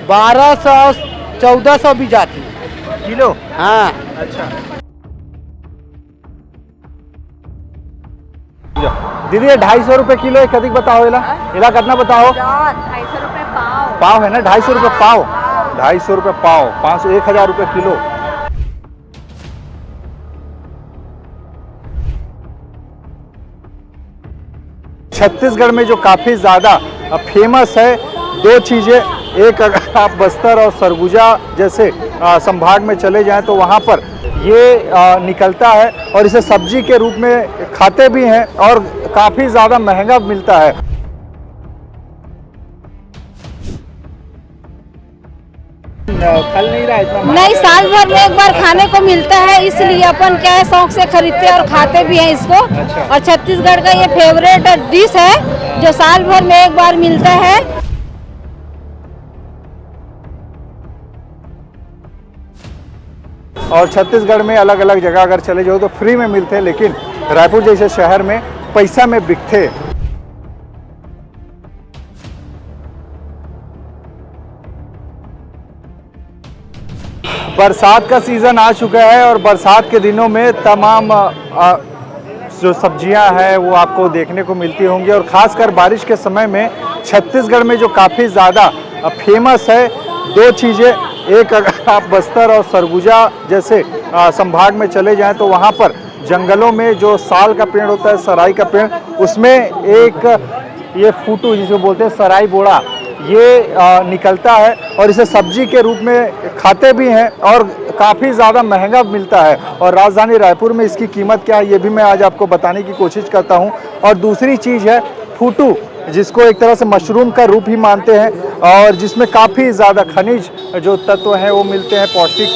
1200 1400 भी जाती है किलो। हाँ। अच्छा दीदी ये 250 रुपये किलो है, कदिक बताओ इला इला कितना बताओ? 250 रुपए पाव। पाव है ना, 250 रुपये पाव, 250 रुपये पाव, 500 1000 रुपये किलो। छत्तीसगढ़ में जो काफ़ी ज़्यादा फेमस है दो चीज़ें, एक अगर आप बस्तर और सरगुजा जैसे संभाग में चले जाएं तो वहाँ पर ये निकलता है और इसे सब्जी के रूप में खाते भी हैं और काफ़ी ज़्यादा महंगा मिलता है। फल नहीं रहा इतना नहीं, साल भर में एक बार खाने को मिलता है, इसलिए अपन क्या है शौक से खरीदते हैं और खाते भी हैं इसको। अच्छा। और छत्तीसगढ़ का ये फेवरेट डिश है जो साल भर में एक बार मिलता है। और छत्तीसगढ़ में अलग अलग जगह अगर चले जाओ तो फ्री में मिलते हैं, लेकिन रायपुर जैसे शहर में पैसा में बिकते। बरसात का सीज़न आ चुका है और बरसात के दिनों में तमाम जो सब्जियां हैं वो आपको देखने को मिलती होंगी और ख़ासकर बारिश के समय में छत्तीसगढ़ में जो काफ़ी ज़्यादा फेमस है दो चीज़ें, एक अगर आप बस्तर और सरगुजा जैसे संभाग में चले जाएं तो वहाँ पर जंगलों में जो साल का पेड़ होता है, सराई का पेड़, उसमें एक ये फूटू जिसको बोलते हैं सराई बोड़ा, ये निकलता है और इसे सब्जी के रूप में खाते भी हैं और काफ़ी ज़्यादा महंगा मिलता है। और राजधानी रायपुर में इसकी कीमत क्या है ये भी मैं आज आपको बताने की कोशिश करता हूं। और दूसरी चीज़ है फूटू, जिसको एक तरह से मशरूम का रूप ही मानते हैं और जिसमें काफ़ी ज़्यादा खनिज जो तत्व हैं वो मिलते हैं, पौष्टिक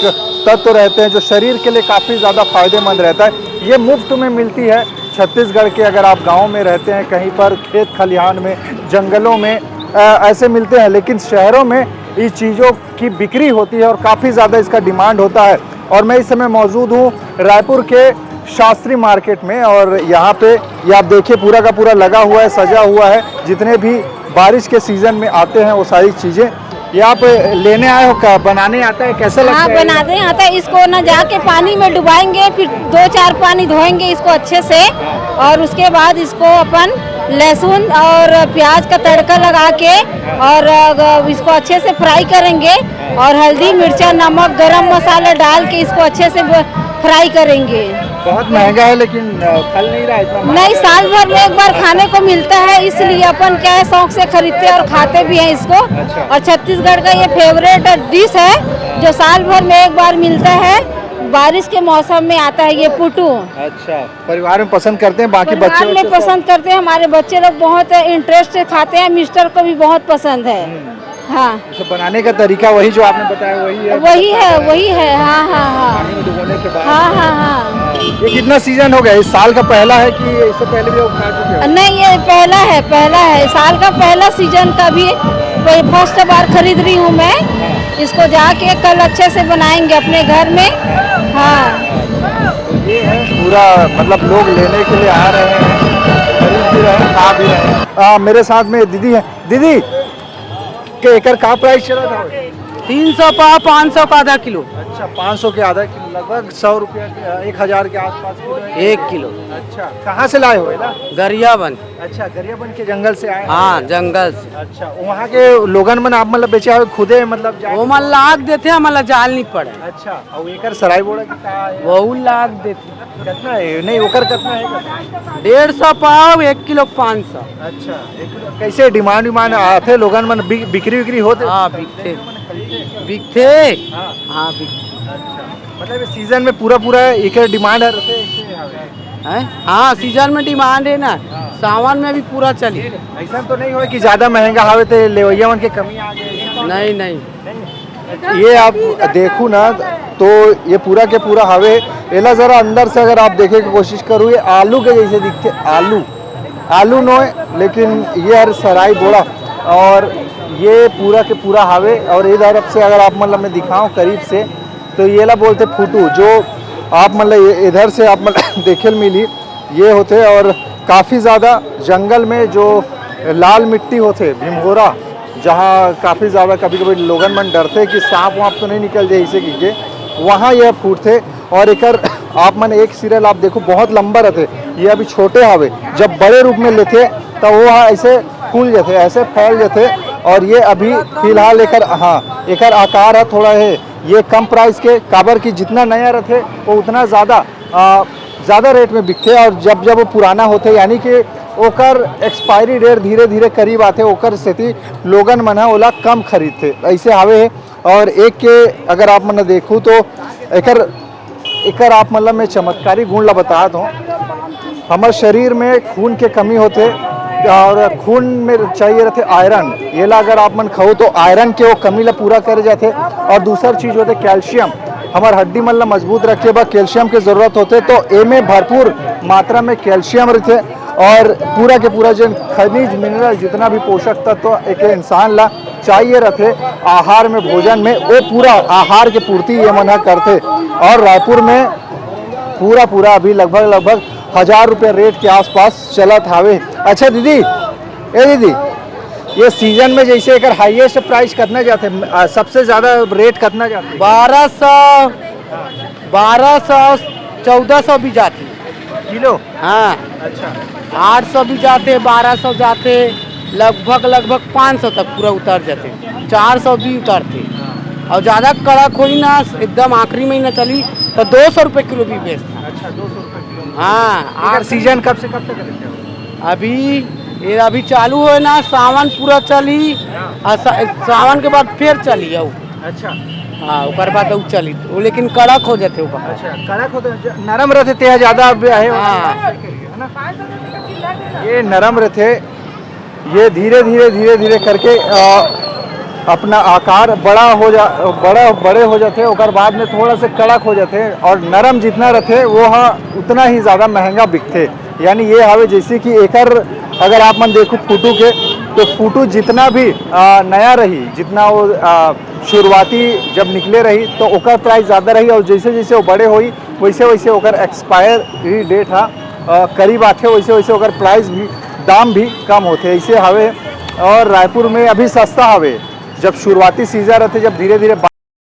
तत्व रहते हैं जो शरीर के लिए काफ़ी ज़्यादा फायदेमंद रहता है। ये मुफ्त में मिलती है छत्तीसगढ़ के, अगर आप गाँव में रहते हैं कहीं पर खेत खलिहान में, जंगलों में ऐसे मिलते हैं, लेकिन शहरों में इस चीज़ों की बिक्री होती है और काफ़ी ज़्यादा इसका डिमांड होता है। और मैं इस समय मौजूद हूँ रायपुर के शास्त्री मार्केट में और यहाँ पे ये आप देखिए पूरा का पूरा लगा हुआ है, सजा हुआ है, जितने भी बारिश के सीज़न में आते हैं वो सारी चीज़ें ये आप लेने आए हो। बनाने आता है, कैसा लगता है? हाँ, बनाने आता है। इसको ना जाके पानी में डुबाएंगे, फिर 2-4 पानी धोएंगे इसको अच्छे से और उसके बाद इसको अपन लहसुन और प्याज का तड़का लगा के और इसको अच्छे से फ्राई करेंगे और हल्दी मिर्चा नमक गरम मसाला डाल के इसको अच्छे से फ्राई करेंगे। बहुत महंगा है लेकिन फल नहीं रहा इतना। नहीं, साल भर में एक बार खाने को मिलता है, इसलिए अपन क्या है शौक से खरीदते हैं और खाते भी हैं इसको। अच्छा। और छत्तीसगढ़ का ये फेवरेट डिश है जो साल भर में एक बार मिलता है, बारिश के मौसम में आता है ये पुटू। अच्छा, परिवार में पसंद करते हैं, बाकी परिवार बच्चे में पसंद करते हैं, हमारे बच्चे लोग बहुत इंटरेस्ट से खाते हैं, मिस्टर को भी बहुत पसंद है। हाँ, तो बनाने का तरीका वही जो आपने बताया वही है? वही है। हाँ हाँ हाँ पानी में डुबोने के बाद। हाँ हाँ हाँ। ये कितना सीजन हो गया? इस साल का पहला है कि इससे पहले भी आप खा चुके हो? नहीं, ये पहला है साल का पहला सीजन का भी फर्स्ट बार खरीद रही हूँ मैं। इसको जाके कल अच्छे से बनाएंगे अपने घर में। हाँ, ये है पूरा, मतलब लोग लेने के लिए आ रहे हैं, खरीद भी रहे हैं, खा भी रहे हैं। मेरे साथ में दीदी है। दीदी के एकर का प्राइस चला था? 300 पाव, 500 का आधा किलो। अच्छा, 500 के आधा किलो, लगभग 100 रुपया 1000 के आसपास किलो है। 1 किलो। अच्छा, कहाँ से लाए हो ना? गरियाबंद। अच्छा, गरियाबंद के जंगल से आए? हाँ, जंगल से। अच्छा, वहाँ के लोगन मन आप मतलब बेचे खुदे मतलब वो मन लाग देते हैं, मतलब जाल नहीं पड़े। अच्छा, और एकर सराय बोड़ा की का है? वो लाग देते। कितना है? नहीं, ओकर कितना है? 150 पाव, 1 किलो 500। अच्छा, कैसे डिमांड आते लोगन मन, बिक्री होते? हाँ, बिकते। हाँ। हाँ, बिकते। अच्छा, मतलब सीजन में पूरा एक डिमांड है? हाँ, सीजन में डिमांड है ना। सावन में भी पूरा चली। ऐसा तो नहीं हो कि ज्यादा महंगा हवे तो लेवैया मन के कमी आ गई? नहीं। ये आप देखो ना तो ये पूरा के पूरा हवे। एला जरा अंदर से अगर आप देखे की कोशिश करूँ, ये आलू के जैसे दिखते, आलू नो है, लेकिन ये हर सराई बोड़ा और ये पूरा के पूरा हवे। और इधर से अगर आप मतलब मैं दिखाऊं करीब से तो ये ला बोलते फूटू, जो आप मतलब इधर से आप मतलब देखे मिली ये होते। और काफ़ी ज़्यादा जंगल में जो लाल मिट्टी होते भीमहोरा, जहाँ काफ़ी ज़्यादा कभी कभी लोगन मन डरते कि सांप वाप तो नहीं निकल जाए इसे के, वहाँ यह फूट थे। और एक आप मन एक सीरियल आप देखो बहुत लंबा रहते, ये अभी छोटे हवे, जब बड़े रूप में लेते तो वो ऐसे फूल जाते, ऐसे फैल जाते। और ये अभी फिलहाल एक आकार है थोड़ा है, ये कम प्राइस के काबर की जितना नया रहते वो उतना ज़्यादा रेट में बिकते। और जब वो पुराना होते यानी कि ओकर एक्सपायरी डेट धीरे धीरे करीब आते, ओकर सेती लोगन मन ओला कम खरीदते, ऐसे हवे है। और एक के अगर आप मन देखूँ तो एकर आप मतलब मैं चमत्कारी गुण ला बतात हूँ। हमारे शरीर में खून के कमी होते और खून में चाहिए रहते आयरन, ये ला अगर आप मन खाओ तो आयरन के वो कमी ला पूरा कर जाते। और दूसर चीज़ होते कैल्शियम, हमारे हड्डी मन ला मजबूत रखे बा कैल्शियम की ज़रूरत होते, तो ए में भरपूर मात्रा में कैल्शियम रहते। और पूरा के पूरा जो खनिज मिनरल जितना भी पोषक तत्व एक इंसान ला चाहिए रहते आहार में भोजन में, वो पूरा आहार के पूर्ति ये मना करते। और रायपुर में पूरा अभी लगभग 1000 रुपये रेट के आसपास चलत हावे। अच्छा दीदी, दीदी ये सीजन में जैसे एक हाईएस्ट प्राइस कितना जाते, सबसे ज़्यादा रेट कितना जाते? 1200 1400 भी जाती किलो। हाँ, अच्छा, 800 भी जाते, 1200 जाते, लगभग 500 तक पूरा उतर जाते, 400 भी उतरते। और ज़्यादा कड़क हुई ना एकदम आखिरी महीना चली तो 200 रुपये किलो भी बेचता। अच्छा 200 रुपये किलो। हाँ, अगर सीजन कब से कब तक रहते हो? अभी चालू है ना, सावन पूरा चली और सावन के बाद फिर चली है। अच्छा, हाँ, उसके बाद वो चली वो, लेकिन कड़क हो जाते वो। अच्छा, कड़क होते नरम रहते ते ज़्यादा है हाँ, ना? ये नरम रहते, ये धीरे धीरे करके अपना आकार बड़े हो जाते, और बाद में थोड़ा से कड़क हो जाते। और नरम जितना रहते वो उतना ही ज़्यादा महंगा बिकते। यानी ये हवे जैसे कि एकर अगर आप मन देखो फूटू के, तो फूटू जितना भी नया रही, जितना वो शुरुआती जब निकले रही तो ओकर प्राइस ज़्यादा रही। और जैसे जैसे वो बड़े हुई वैसे ओकर एक्सपायरी डेट करीब आते, वैसे ओकर प्राइस भी दाम भी कम होते, ऐसे हवे। और रायपुर में अभी सस्ता हवे, जब शुरुआती सीजन रहते, जब धीरे धीरे